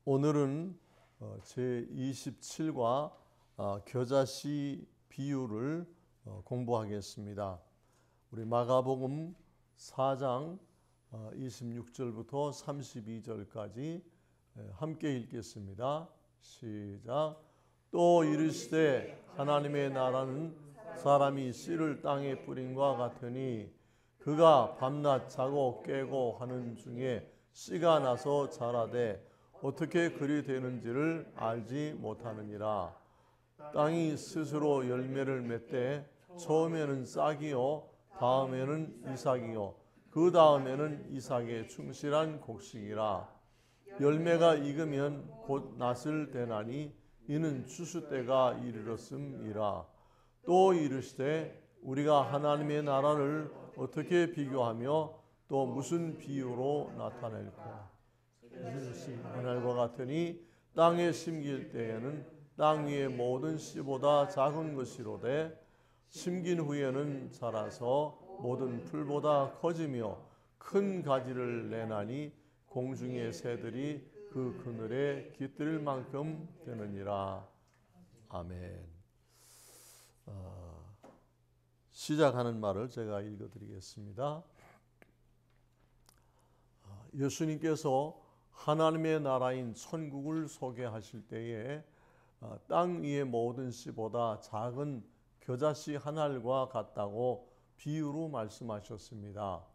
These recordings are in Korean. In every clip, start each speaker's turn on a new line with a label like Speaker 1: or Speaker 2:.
Speaker 1: 오늘은 제27과 겨자씨 비유를 공부하겠습니다. 우리 마가복음 4장 26절부터 32절까지 함께 읽겠습니다. 시작. 또 이르시되 하나님의 나라는 사람이 씨를 땅에 뿌림과 같으니 그가 밤낮 자고 깨고 하는 중에 씨가 나서 자라되 어떻게 그리 되는지를 알지 못하느니라. 땅이 스스로 열매를 맺되 처음에는 싹이요 다음에는 이삭이요 그 다음에는 이삭의 충실한 곡식이라. 열매가 익으면 곧 낫을 대나니 이는 추수 때가 이르렀음이라. 또 이르시되 우리가 하나님의 나라를 어떻게 비교하며 또 무슨 비유로 나타낼까? 그날과 같으니 땅에 심길 때에는 땅 위의 모든 씨보다 작은 것이로되 심긴 후에는 자라서 모든 풀보다 커지며 큰 가지를 내나니 공중의 새들이 그 그늘에 깃들 만큼 되느니라. 아멘. 시작하는 말을 제가 읽어드리겠습니다. 예수님께서 하나님의 나라인 천국을 소개하실 때에 땅 위의 모든 씨보다 작은 겨자씨 한 알과 같다고 비유로 말씀하셨습니다.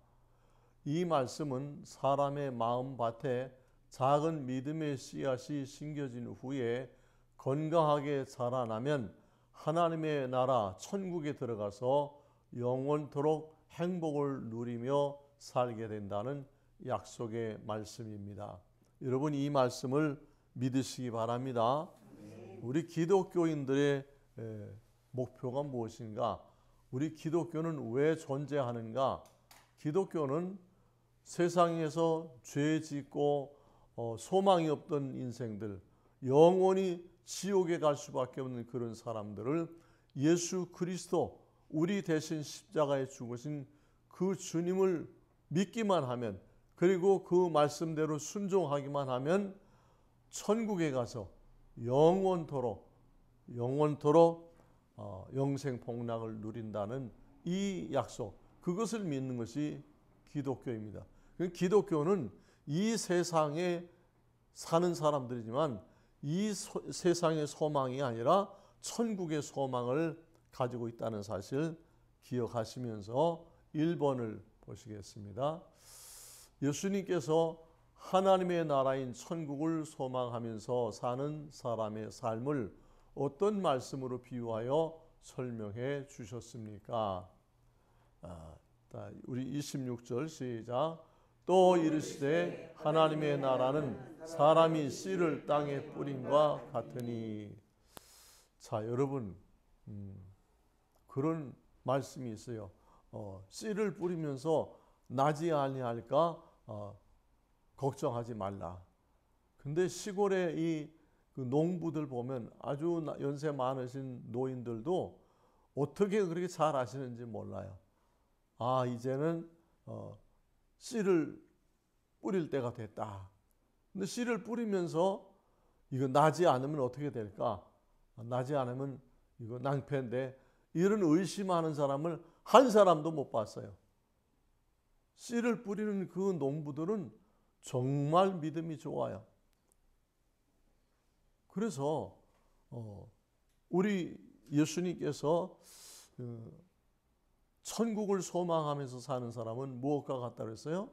Speaker 1: 이 말씀은 사람의 마음밭에 작은 믿음의 씨앗이 심겨진 후에 건강하게 자라나면 하나님의 나라 천국에 들어가서 영원토록 행복을 누리며 살게 된다는 약속의 말씀입니다. 여러분, 이 말씀을 믿으시기 바랍니다. 우리 기독교인들의 목표가 무엇인가? 우리 기독교는 왜 존재하는가? 기독교는 세상에서 죄 짓고 소망이 없던 인생들, 영원히 지옥에 갈 수밖에 없는 그런 사람들을 예수 그리스도, 우리 대신 십자가에 죽으신 그 주님을 믿기만 하면, 그리고 그 말씀대로 순종하기만 하면 천국에 가서 영원토록 영생 복락을 누린다는 이 약속, 그것을 믿는 것이 기독교입니다. 기독교는 이 세상에 사는 사람들이지만 이 세상의 소망이 아니라 천국의 소망을 가지고 있다는 사실 기억하시면서 1번을 보시겠습니다. 예수님께서 하나님의 나라인 천국을 소망하면서 사는 사람의 삶을 어떤 말씀으로 비유하여 설명해 주셨습니까? 우리 26절 시작. 또 이르시되 하나님의 나라는 사람이 씨를 땅에 뿌림과 같으니. 자, 여러분, 그런 말씀이 있어요. 씨를 뿌리면서 나지 아니할까 걱정하지 말라. 근데 시골의 그 농부들 보면 아주 연세 많으신 노인들도 어떻게 그렇게 잘 아시는지 몰라요. 이제는 씨를 뿌릴 때가 됐다. 근데 씨를 뿌리면서 이거 나지 않으면 어떻게 될까? 나지 않으면 이거 낭패인데, 이런 의심하는 사람을 한 사람도 못 봤어요. 씨를 뿌리는 그 농부들은 정말 믿음이 좋아요. 그래서 우리 예수님께서 천국을 소망하면서 사는 사람은 무엇과 같다 그랬어요?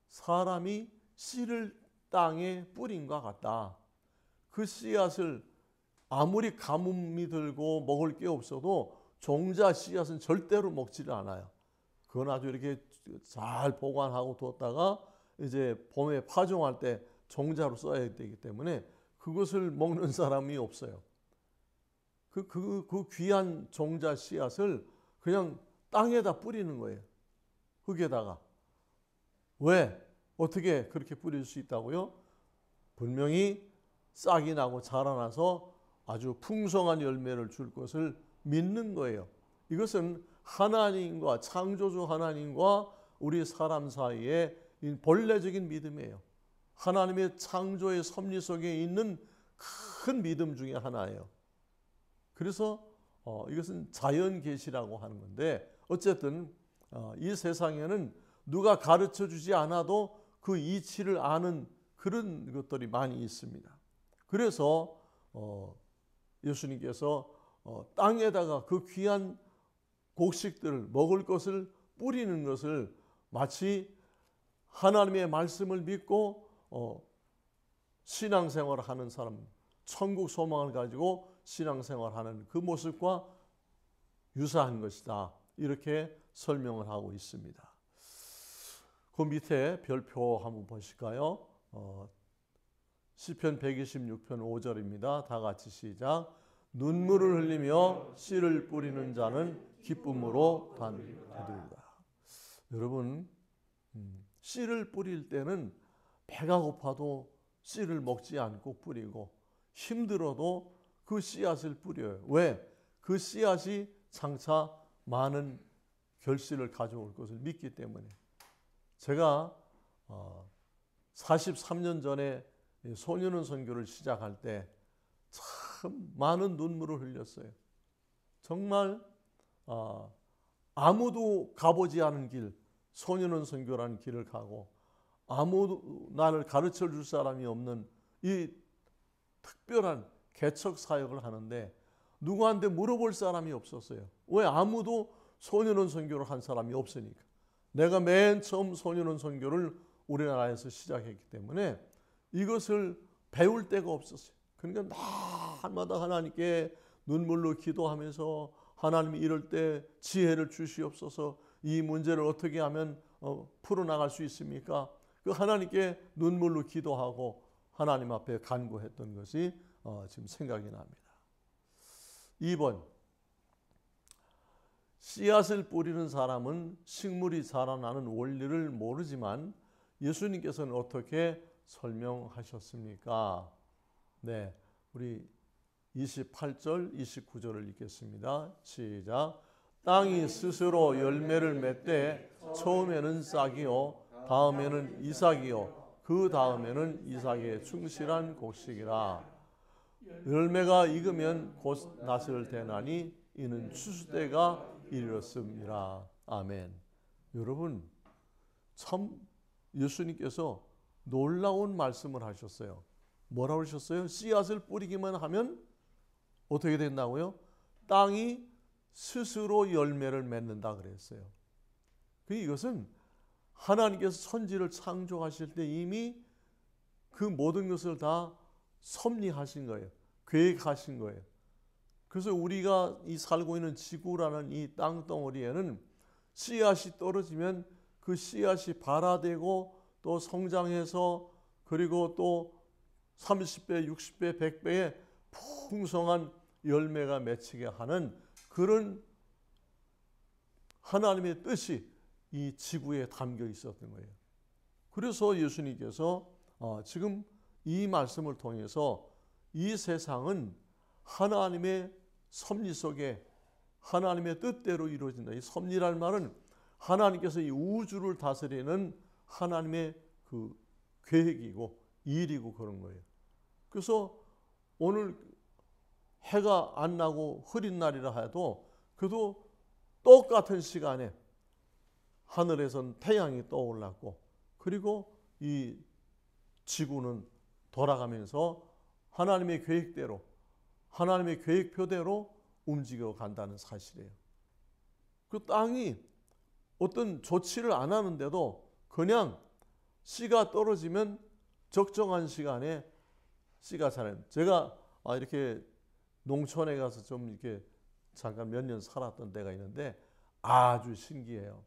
Speaker 1: 사람이 씨를 땅에 뿌린과 같다. 그 씨앗을 아무리 가뭄이 들고 먹을 게 없어도 종자 씨앗은 절대로 먹지를 않아요. 그건 아주 이렇게 잘 보관하고 뒀다가 이제 봄에 파종할 때 종자로 써야 되기 때문에 그것을 먹는 사람이 없어요. 그 귀한 종자 씨앗을 그냥 땅에다 뿌리는 거예요. 흙에다가. 왜? 어떻게 그렇게 뿌릴 수 있다고요? 분명히 싹이 나고 자라나서 아주 풍성한 열매를 줄 것을 믿는 거예요. 이것은 하나님과, 창조주 하나님과 우리 사람 사이의 본래적인 믿음이에요. 하나님의 창조의 섭리 속에 있는 큰 믿음 중에 하나예요. 그래서 이것은 자연 계시라고 하는 건데, 어쨌든 이 세상에는 누가 가르쳐 주지 않아도 그 이치를 아는 그런 것들이 많이 있습니다. 그래서 예수님께서 땅에다가 그 귀한 곡식들을, 먹을 것을 뿌리는 것을 마치 하나님의 말씀을 믿고 신앙생활을 하는 사람, 천국 소망을 가지고 신앙생활하는 그 모습과 유사한 것이다, 이렇게 설명을 하고 있습니다. 그 밑에 별표 한번 보실까요? 시편 126편 5절입니다. 다 같이 시작. 눈물을 흘리며 씨를 뿌리는 자는 기쁨으로 받으리라. 여러분, 씨를 뿌릴 때는 배가 고파도 씨를 먹지 않고 뿌리고, 힘들어도 그 씨앗을 뿌려요. 왜? 그 씨앗이 장차 많은 결실을 가져올 것을 믿기 때문에. 제가 43년 전에 소년원 선교를 시작할 때 참 많은 눈물을 흘렸어요. 정말 아무도 가보지 않은 길, 소년원 선교라는 길을 가고 아무도 나를 가르쳐 줄 사람이 없는 이 특별한 개척 사역을 하는데 누구한테 물어볼 사람이 없었어요. 왜? 아무도 소년원 선교를 한 사람이 없으니까. 내가 맨 처음 소년원 선교를 우리나라에서 시작했기 때문에 이것을 배울 데가 없었어요. 그러니까 날마다 하나님께 눈물로 기도하면서, 하나님이 이럴 때 지혜를 주시옵소서, 이 문제를 어떻게 하면 풀어나갈 수 있습니까? 그 하나님께 눈물로 기도하고 하나님 앞에 간구했던 것이 지금 생각이 납니다. 2번, 씨앗을 뿌리는 사람은 식물이 자라나는 원리를 모르지만 예수님께서는 어떻게 설명하셨습니까? 네, 우리 28절, 29절을 읽겠습니다. 시작. 땅이 스스로 열매를 맺되 처음에는 싹이요 다음에는 이삭이요 그 다음에는 이삭의 충실한 곡식이라. 열매가 익으면 곧 낫을 대나니 이는 추수때가 이르렀습니다. 아멘. 여러분, 참 예수님께서 놀라운 말씀을 하셨어요. 뭐라고 하셨어요? 씨앗을 뿌리기만 하면 어떻게 된다고요? 땅이 스스로 열매를 맺는다 그랬어요. 이것은 하나님께서 천지를 창조하실 때 이미 그 모든 것을 다 섭리하신 거예요. 계획하신 거예요. 그래서 우리가 이 살고 있는 지구라는 이 땅덩어리에는 씨앗이 떨어지면 그 씨앗이 발아되고 또 성장해서, 그리고 또 30배, 60배, 100배의 풍성한 열매가 맺히게 하는 그런 하나님의 뜻이 이 지구에 담겨 있었던 거예요. 그래서 예수님께서 지금 이 말씀을 통해서 이 세상은 하나님의 섭리 속에 하나님의 뜻대로 이루어진다. 이 섭리란 말은 하나님께서 이 우주를 다스리는 하나님의 그 계획이고 일이고 그런 거예요. 그래서 오늘 해가 안 나고 흐린 날이라 해도 그래도 똑같은 시간에 하늘에선 태양이 떠올랐고, 그리고 이 지구는 돌아가면서 하나님의 계획대로, 하나님의 계획표대로 움직여 간다는 사실이에요. 그 땅이 어떤 조치를 안 하는데도 그냥 씨가 떨어지면 적정한 시간에 씨가 자라는. 제가 이렇게 농촌에 가서 좀 이렇게 잠깐 몇 년 살았던 때가 있는데 아주 신기해요.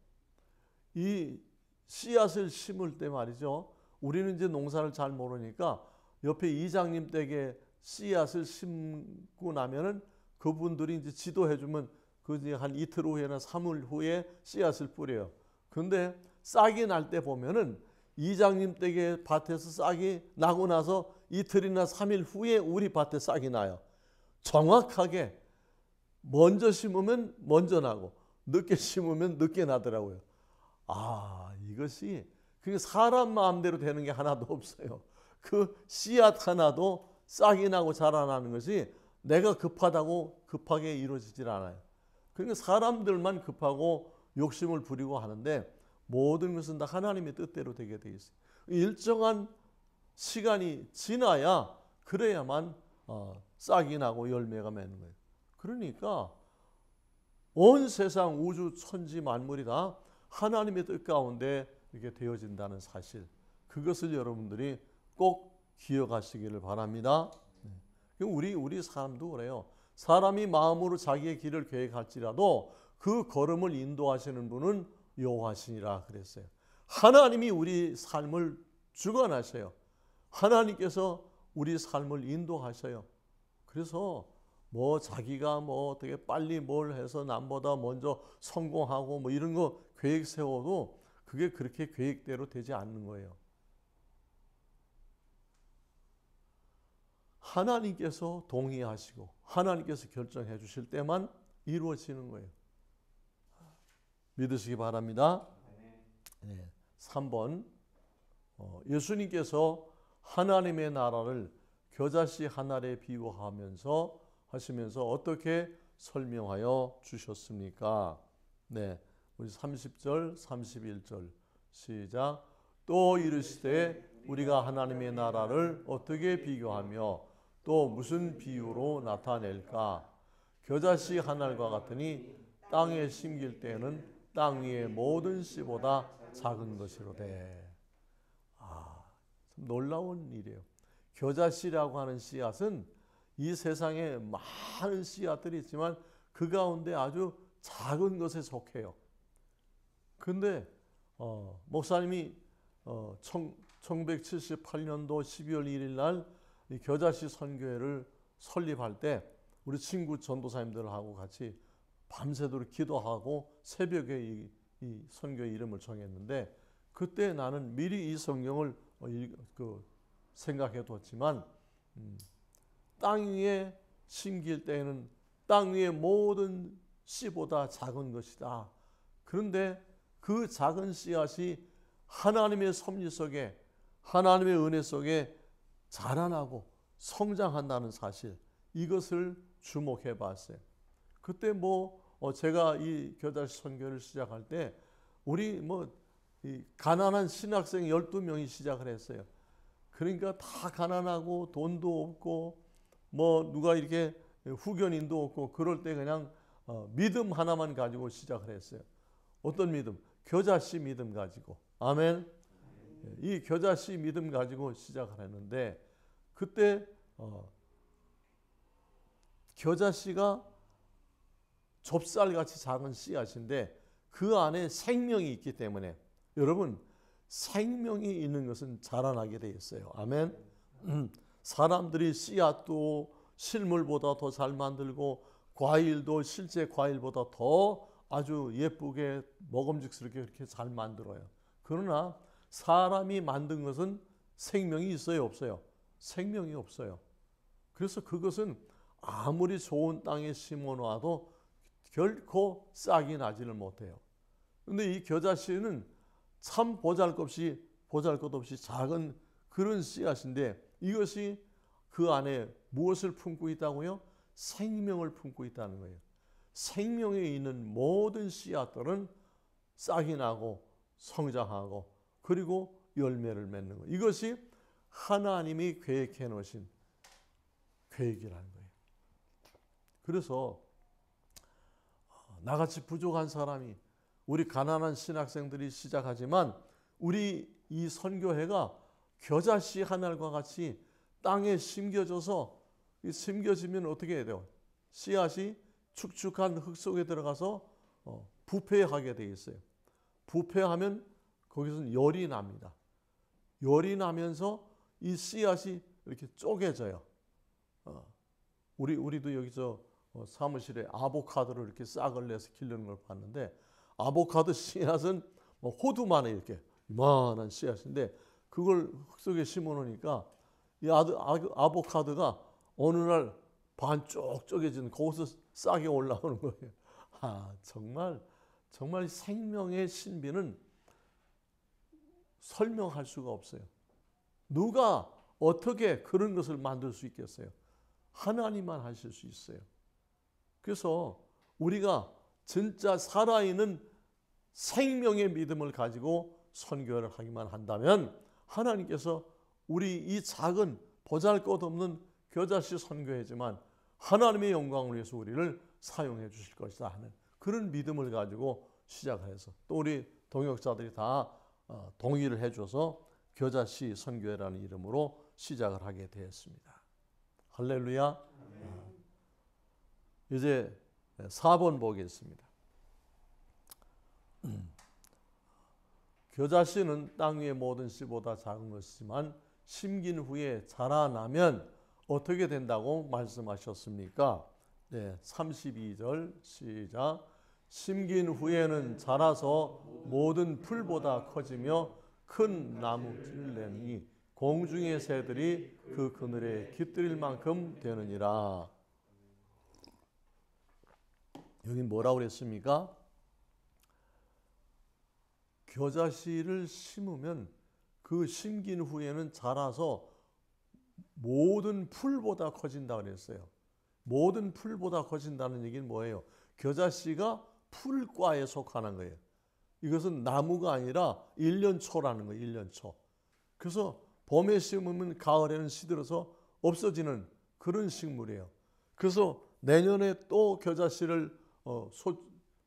Speaker 1: 이 씨앗을 심을 때 말이죠. 우리는 이제 농사를 잘 모르니까 옆에 이장님 댁에 씨앗을 심고 나면은 그분들이 이제 지도해주면 그 한 이틀 후에나 3일 후에 씨앗을 뿌려요. 그런데 싹이 날 때 보면은 이장님 댁의 밭에서 싹이 나고 나서 이틀이나 3일 후에 우리 밭에 싹이 나요. 정확하게 먼저 심으면 먼저 나고 늦게 심으면 늦게 나더라고요. 이것이 그게 사람 마음대로 되는 게 하나도 없어요. 그 씨앗 하나도 싹이 나고 자라나는 것이 내가 급하다고 급하게 이루어지질 않아요. 그러니까 사람들만 급하고 욕심을 부리고 하는데 모든 것은 다 하나님의 뜻대로 되게 돼 있어요. 일정한 시간이 지나야 그래야만 싹이 나고 열매가 맺는 거예요. 그러니까 온 세상 우주 천지 만물이 다 하나님의 뜻 가운데 이렇게 되어진다는 사실, 그것을 여러분들이 꼭 기억하시기를 바랍니다. 우리 사람도 그래요. 사람이 마음으로 자기의 길을 계획할지라도 그 걸음을 인도하시는 분은 여호와시니라 그랬어요. 하나님이 우리 삶을 주관하셔요. 하나님께서 우리 삶을 인도하셔요. 그래서 뭐 자기가 뭐 어떻게 빨리 뭘 해서 남보다 먼저 성공하고 뭐 이런 거 계획 세워도 그게 그렇게 계획대로 되지 않는 거예요. 하나님께서 동의하시고 하나님께서 결정해 주실 때만 이루어지는 거예요. 믿으시기 바랍니다. 네. 3번 예수님께서 하나님의 나라를 겨자씨 하나에 비유하면서 어떻게 설명하여 주셨습니까? 네, 우리 30절, 31절 시작. 또 이르시되 우리가 하나님의 나라를 어떻게 비교하며 또 무슨 비유로 나타낼까? 겨자씨 하나과 같으니 땅에 심길 때에는 땅 위의 모든 씨보다 작은 것이로되. 참 놀라운 일이에요. 겨자씨라고 하는 씨앗은 이 세상에 많은 씨앗들이 있지만 그 가운데 아주 작은 것에 속해요. 근데 목사님이 1978년도 12월 1일 날 이 겨자씨 선교회를 설립할 때 우리 친구 전도사님들하고 같이 밤새도록 기도하고 새벽에 이 선교회 이름을 정했는데, 그때 나는 미리 이 성경을 생각해 뒀지만 땅 위에 심길 때에는 땅 위의 모든 씨보다 작은 것이다. 그런데 그 작은 씨앗이 하나님의 섭리 속에, 하나님의 은혜 속에 자라나고 성장한다는 사실, 이것을 주목해 봤어요. 그때 제가 이 겨자씨 선교를 시작할 때 우리 이 가난한 신학생 12명이 시작을 했어요. 그러니까 다 가난하고 돈도 없고 누가 이렇게 후견인도 없고 그럴 때 그냥 믿음 하나만 가지고 시작을 했어요. 어떤 믿음? 겨자씨 믿음 가지고. 아멘. 이 겨자씨 믿음 가지고 시작을 했는데 그때 겨자씨가 좁쌀같이 작은 씨앗인데 그 안에 생명이 있기 때문에, 여러분, 생명이 있는 것은 자라나게 돼 있어요. 아멘. 사람들이 씨앗도 실물보다 더 잘 만들고 과일도 실제 과일보다 더 아주 예쁘게 먹음직스럽게 그렇게 잘 만들어요. 그러나 사람이 만든 것은 생명이 있어요, 없어요? 생명이 없어요. 그래서 그것은 아무리 좋은 땅에 심어놔도 결코 싹이 나지를 못해요. 그런데 이 겨자씨는 참 보잘것없이 작은 그런 씨앗인데 이것이 그 안에 무엇을 품고 있다고요? 생명을 품고 있다는 거예요. 생명에 있는 모든 씨앗들은 싹이 나고 성장하고 그리고 열매를 맺는 거예요. 이것이 하나님이 계획해 놓으신 계획이라는 거예요. 그래서 나같이 부족한 사람이, 우리 가난한 신학생들이 시작하지만 우리 이 선교회가 겨자씨 하늘과 같이 땅에 심겨져서, 심겨지면 어떻게 해야 돼요? 씨앗이 축축한 흙 속에 들어가서 부패하게 돼 있어요. 부패하면 거기서는 열이 납니다. 열이 나면서 이 씨앗이 이렇게 쪼개져요. 우리도 여기서 사무실에 아보카도를 이렇게 싹을 내서 기르는 걸 봤는데, 아보카도 씨앗은 호두만에 이렇게 이만한 씨앗인데 그걸 흙 속에 심어 놓으니까 이 아보카도가 어느 날 반 쪽 쪼개진 거기서 싹이 올라오는 거예요. 정말 생명의 신비는 설명할 수가 없어요. 누가 어떻게 그런 것을 만들 수 있겠어요? 하나님만 하실 수 있어요. 그래서 우리가 진짜 살아있는 생명의 믿음을 가지고 선교를 하기만 한다면 하나님께서 우리 이 작은 보잘것없는 겨자씨 선교회지만 하나님의 영광을 위해서 우리를 사용해 주실 것이다 하는 그런 믿음을 가지고 시작해서 또 우리 동역자들이 다 동의를 해줘서 겨자씨 선교회라는 이름으로 시작을 하게 되었습니다. 할렐루야. 이제 4번 보겠습니다. 겨자씨는 땅 위의 모든 씨보다 작은 것이지만 심긴 후에 자라나면 어떻게 된다고 말씀하셨습니까? 네, 32절 시작. 심긴 후에는 자라서 모든 풀보다 커지며 큰 나무를 내니 공중의 새들이 그 그늘에 깃들일 만큼 되느니라. 여기 뭐라고 그랬습니까? 겨자씨를 심으면 그 심긴 후에는 자라서 모든 풀보다 커진다 그랬어요. 모든 풀보다 커진다는 얘기는 뭐예요? 겨자씨가 풀과에 속하는 거예요. 이것은 나무가 아니라 1년초라는 거예요. 1년초. 그래서 봄에 심으면 가을에는 시들어서 없어지는 그런 식물이에요. 그래서 내년에 또 겨자씨를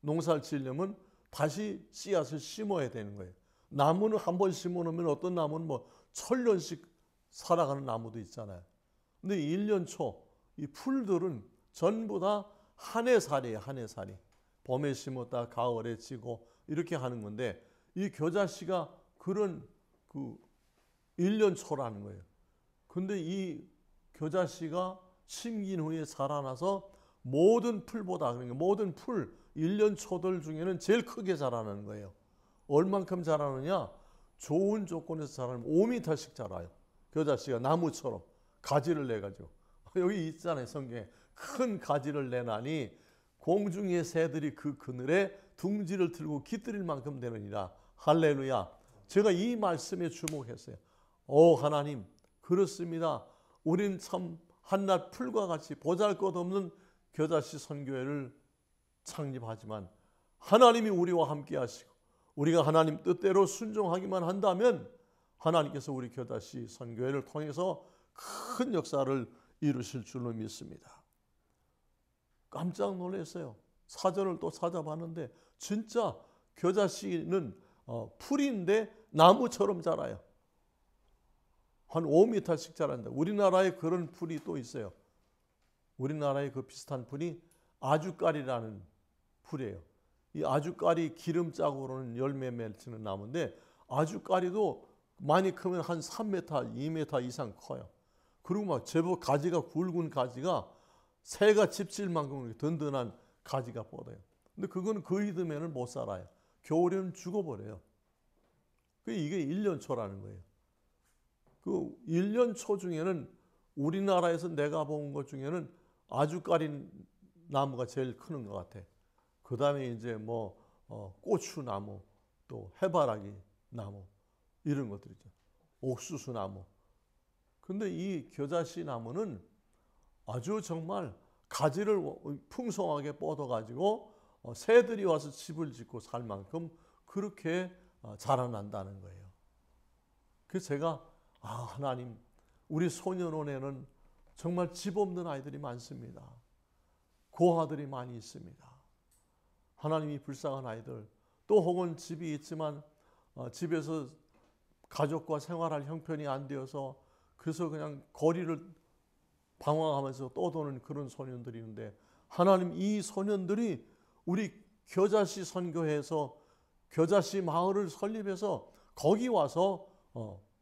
Speaker 1: 농사를 지으려면 다시 씨앗을 심어야 되는 거예요. 나무는 한 번 심어놓으면 어떤 나무는 뭐 1000년씩 살아가는 나무도 있잖아요. 근데 1년초 이 풀들은 전부 다 한 해살이에요. 한 해살이. 봄에 심었다 가을에 지고 이렇게 하는 건데 이 겨자씨가 그런 그 1년초라는 거예요. 근데 이 겨자씨가 심긴 후에 자라나서 모든 풀보다 그러니까 모든 풀 1년초들 중에는 제일 크게 자라는 거예요. 얼만큼 자라느냐? 좋은 조건에서 자라면 5m씩 자라요. 겨자씨가 나무처럼 가지를 내가지고 여기 있잖아요. 성경에 큰 가지를 내나니 공중의 새들이 그 그늘에 둥지를 틀고 깃들일 만큼 되느니라. 할렐루야. 제가 이 말씀에 주목했어요. 하나님 그렇습니다. 우린 참 한낱 풀과 같이 보잘것없는 겨자씨 선교회를 창립하지만 하나님이 우리와 함께 하시고 우리가 하나님 뜻대로 순종하기만 한다면 하나님께서 우리 겨자씨 선교회를 통해서 큰 역사를 이루실 줄로 믿습니다. 깜짝 놀랐어요. 사전을 또 찾아봤는데 진짜 겨자씨는 풀인데 나무처럼 자라요. 한 5m씩 자란다. 우리나라에 그런 풀이 또 있어요. 우리나라에 그 비슷한 풀이 아주까리라는 풀이에요. 이 아주까리 기름짝으로는 열매 맺히는 나무인데 아주까리도 많이 크면 한 3m, 2m 이상 커요. 그리고 막 제법 가지가 굵은 가지가 새가 집질 만큼 든든한 가지가 뻗어요. 근데 그건 그 이듬해는 못 살아요. 겨울에는 죽어버려요. 이게 1년초라는 거예요. 그 1년초 중에는 우리나라에서 내가 본 것 중에는 아주까리 나무가 제일 크는 것 같아. 그 다음에 이제 뭐 고추나무, 또 해바라기 나무 이런 것들이죠. 옥수수 나무. 근데 이 겨자씨 나무는 아주 정말 가지를 풍성하게 뻗어가지고 새들이 와서 집을 짓고 살 만큼 그렇게 자라난다는 거예요. 그래서 제가 하나님 우리 소년원에는 정말 집 없는 아이들이 많습니다. 고아들이 많이 있습니다. 하나님이 불쌍한 아이들 또 혹은 집이 있지만 집에서 가족과 생활할 형편이 안 되어서 그래서 그냥 거리를 방황하면서 떠도는 그런 소년들이 있는데 하나님 이 소년들이 우리 겨자씨 선교회에서 겨자씨 마을을 설립해서 거기 와서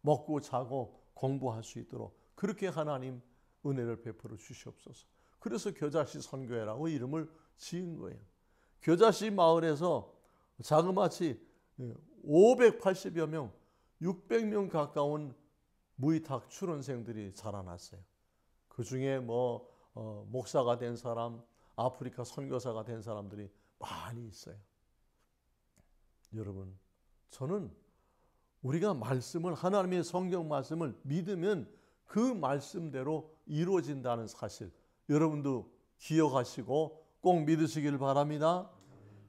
Speaker 1: 먹고 자고 공부할 수 있도록 그렇게 하나님 은혜를 베풀어 주시옵소서. 그래서 겨자씨 선교회라고 이름을 지은 거예요. 겨자씨 마을에서 자그마치 580여 명, 600명 가까운 무이탁 출원생들이 자라났어요. 그 중에 목사가 된 사람, 아프리카 선교사가 된 사람들이 많이 있어요. 여러분, 저는 우리가 말씀을 하나님의 성경 말씀을 믿으면 그 말씀대로 이루어진다는 사실 여러분도 기억하시고 꼭 믿으시길 바랍니다.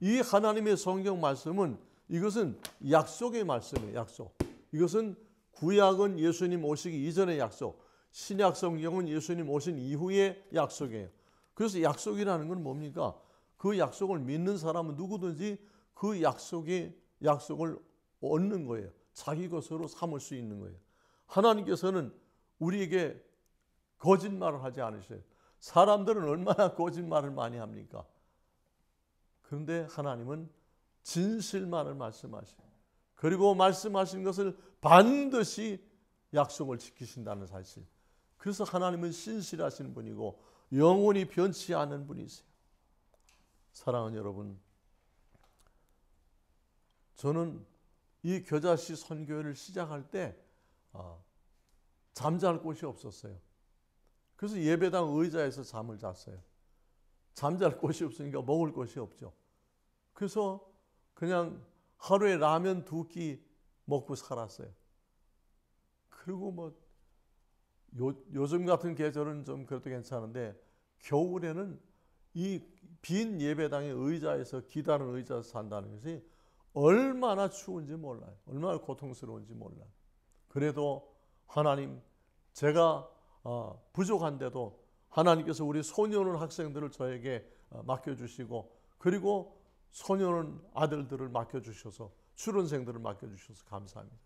Speaker 1: 이 하나님의 성경 말씀은 이것은 약속의 말씀이에요. 약속. 이것은 구약은 예수님 오시기 이전의 약속, 신약 성경은 예수님 오신 이후의 약속이에요. 그래서 약속이라는 건 뭡니까? 그 약속을 믿는 사람은 누구든지 그 약속을 얻는 거예요. 자기 것으로 삼을 수 있는 거예요. 하나님께서는 우리에게 거짓말을 하지 않으셔요. 사람들은 얼마나 거짓말을 많이 합니까? 그런데 하나님은 진실만을 말씀하셔요. 그리고 말씀하신 것을 반드시 약속을 지키신다는 사실. 그래서 하나님은 신실하신 분이고 영원히 변치 않은 분이세요. 사랑하는 여러분, 저는 이 겨자씨 선교회를 시작할 때 잠잘 곳이 없었어요. 그래서 예배당 의자에서 잠을 잤어요. 잠잘 곳이 없으니까 먹을 것이 없죠. 그래서 그냥 하루에 라면 2끼 먹고 살았어요. 그리고 뭐 요즘 같은 계절은 좀 그래도 괜찮은데 겨울에는 이 빈 예배당의 의자에서 기다는 의자에서 산다는 것이 얼마나 추운지 몰라요. 얼마나 고통스러운지 몰라요. 그래도 하나님, 제가 부족한데도 하나님께서 우리 소년원 학생들을 저에게 맡겨주시고 그리고 소년원 아들들을 맡겨주셔서 출원생들을 맡겨주셔서 감사합니다.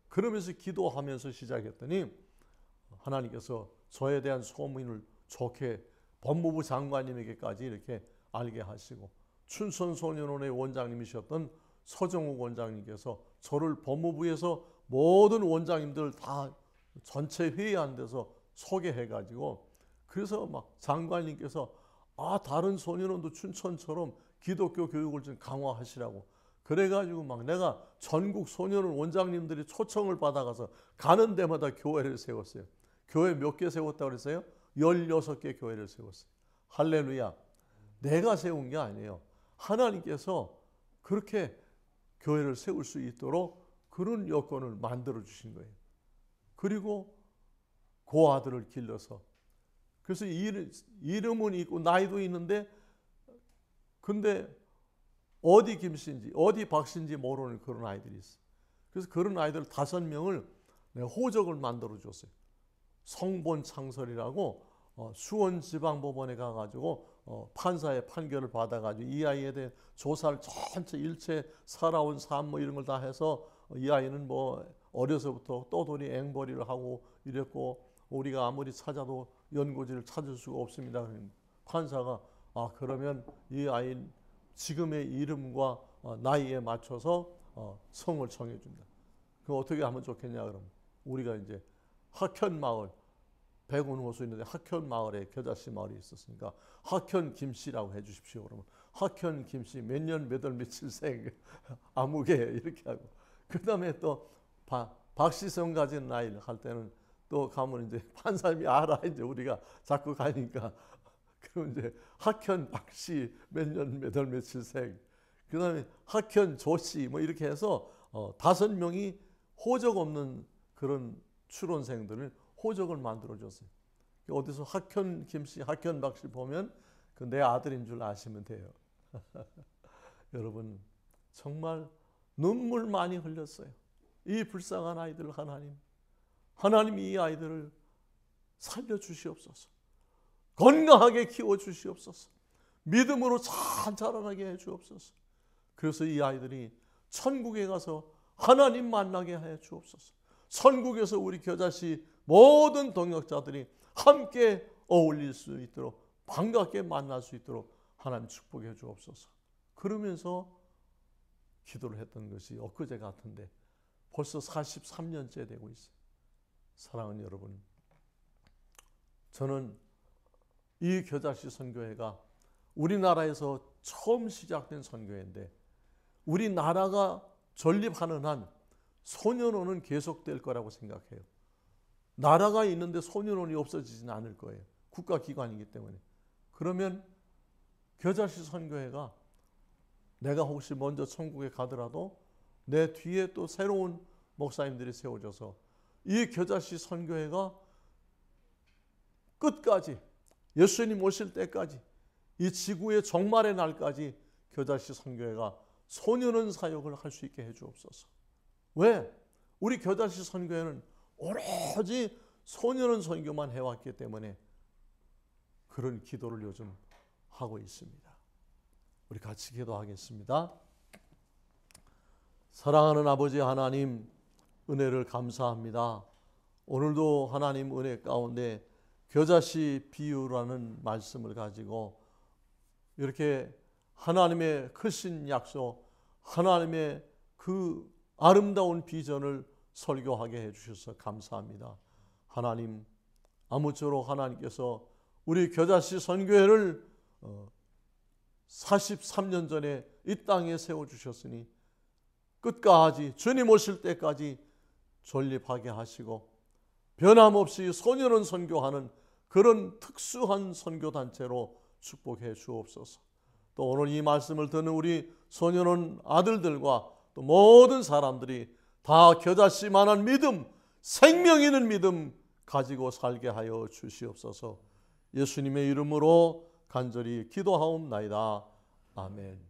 Speaker 1: 그러면서 기도하면서 시작했더니 하나님께서 저에 대한 소문을 좋게 법무부 장관님에게까지 이렇게 알게 하시고 춘천소년원의 원장님이셨던 서정욱 원장님께서 저를 법무부에서 모든 원장님들 다 전체 회의한 데서 소개해가지고 그래서 막 장관님께서 다른 소년원도 춘천처럼 기독교 교육을 좀 강화하시라고 그래가지고 막 내가 전국 소년원 원장님들이 초청을 받아가서 가는 데마다 교회를 세웠어요. 교회 몇 개 세웠다고 그랬어요? 16개 교회를 세웠어요. 할렐루야. 내가 세운 게 아니에요. 하나님께서 그렇게 교회를 세울 수 있도록 그런 여건을 만들어 주신 거예요. 그리고 그 아들을 길러서 그래서 이름은 있고 나이도 있는데 근데 어디 김씨인지 어디 박씨인지 모르는 그런 아이들이 있어요. 그래서 그런 아이들 5명을 내가 호적을 만들어 줬어요. 성본 창설이라고 수원지방법원에 가가지고 판사의 판결을 받아가지고 이 아이에 대해 조사를 전체 일체 살아온 삶 뭐 이런 걸 다 해서 이 아이는 뭐 어려서부터 떠돌이 앵벌이를 하고 이랬고 우리가 아무리 찾아도 연고지를 찾을 수가 없습니다. 판사가 그러면 이 아이 지금의 이름과 나이에 맞춰서 성을 정해준다. 그럼 어떻게 하면 좋겠냐 그러면 우리가 이제 학현마을 백운 호수 있는데 학현마을에 겨자씨 마을이 있었으니까 학현 김씨라고 해주십시오. 그러면 학현 김씨 몇 년 몇 월 며칠생 아무개 이렇게 하고 그 다음에 또 박씨성 가진 나이를 할 때는 또 가면 이제 판사님이 알아 이제 우리가 자꾸 가니까 그럼 이제 학현 박씨 몇 년 몇 월 며칠생 그 다음에 학현 조씨 뭐 이렇게 해서 5명이 호적 없는 그런 출원생들을 호적을 만들어줬어요. 어디서 학현 김씨, 학현 박씨 보면 그 내 아들인 줄 아시면 돼요. 여러분 정말 눈물 많이 흘렸어요. 이 불쌍한 아이들 하나님이 이 아이들을 살려주시옵소서. 건강하게 키워주시옵소서. 믿음으로 잘 자라나게 해주옵소서. 그래서 이 아이들이 천국에 가서 하나님 만나게 해 주옵소서. 천국에서 우리 겨자씨 모든 동역자들이 함께 어울릴 수 있도록 반갑게 만날 수 있도록 하나님 축복해 주옵소서. 그러면서 기도를 했던 것이 엊그제 같은데 벌써 43년째 되고 있어요. 사랑하는 여러분, 저는 이 겨자씨 선교회가 우리나라에서 처음 시작된 선교회인데 우리나라가 전립하는 한 소년원은 계속될 거라고 생각해요. 나라가 있는데 소년원이 없어지지는 않을 거예요. 국가기관이기 때문에. 그러면 겨자씨 선교회가 내가 혹시 먼저 천국에 가더라도 내 뒤에 또 새로운 목사님들이 세워져서 이 겨자씨 선교회가 끝까지, 예수님 오실 때까지, 이 지구의 종말의 날까지 겨자씨 선교회가 소년원 사역을 할 수 있게 해주옵소서. 왜? 우리 겨자씨 선교회는 오로지 소년원 선교만 해왔기 때문에 그런 기도를 요즘 하고 있습니다. 우리 같이 기도하겠습니다. 사랑하는 아버지 하나님, 은혜를 감사합니다. 오늘도 하나님 은혜 가운데 겨자씨 비유라는 말씀을 가지고 이렇게 하나님의 크신 약속, 하나님의 그 아름다운 비전을 설교하게 해주셔서 감사합니다. 하나님, 아무쪼록 하나님께서 우리 겨자씨 선교회를 43년 전에 이 땅에 세워주셨으니 끝까지 주님 오실 때까지 존립하게 하시고 변함없이 소년원 선교하는 그런 특수한 선교단체로 축복해 주옵소서. 또 오늘 이 말씀을 듣는 우리 소년원 아들들과 또 모든 사람들이 다 겨자씨만한 믿음, 생명 있는 믿음 가지고 살게 하여 주시옵소서. 예수님의 이름으로 간절히 기도하옵나이다. 아멘.